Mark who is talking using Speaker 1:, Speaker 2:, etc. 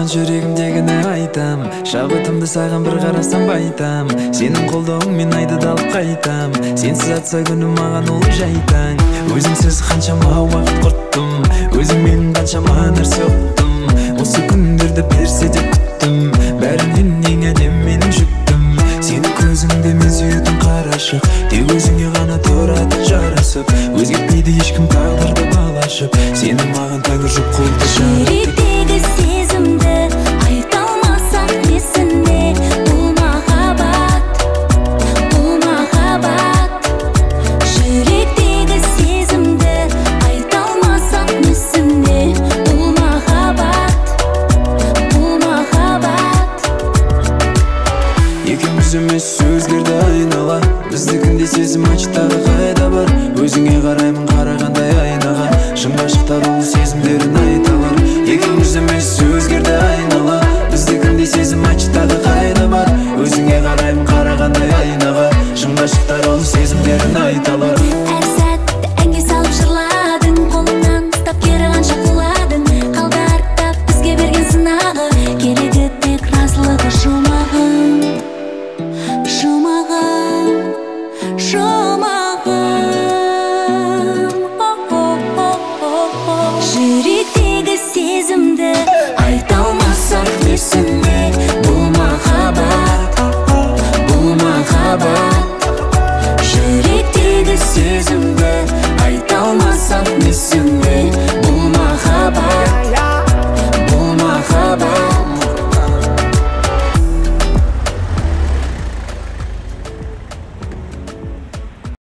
Speaker 1: жүрегімдегіні айтам, шабытымды саған бір қарасам байтам. Сенің қолдауың мен айды да алып қайтам. Сенсіз атса күнім маған ол жайтаң. Өзіңсіз қаншама уақыт құрттым, өзің менің қаншама нәрсе ұқтым. Осы күндерді берсе де күттім, бәрінен ең әдем менің жүктім. Сені көзіңде мен сүйетін қарашық, тек өзіңе ғана тұрады жарасып. Өзгертпейді ешкім тағдырды балашып, сені маған тәңір жұп қолды жаратып.
Speaker 2: Жүректегі сезімді айта алмасақ несіне? Бұл махаббат, бұл махаббат. Жүректегі сезімді айта алмасақ несіне? Бұл махаббат, бұл махаббат.
Speaker 1: Екеуміз емес өзгерді айнала, біздікінде сезім ачтағы қайда бар? Өзіңе қараймын қарағандай айнаға, шын ғашықтар ол сезімдерін айталар. Екеуміз емес өзгерді айнала, біздікінде сезім ачтағы қайда бар? Өзіңе қараймын қарағандай айнаға, шын ғашықтар ол сезімдерін айталар.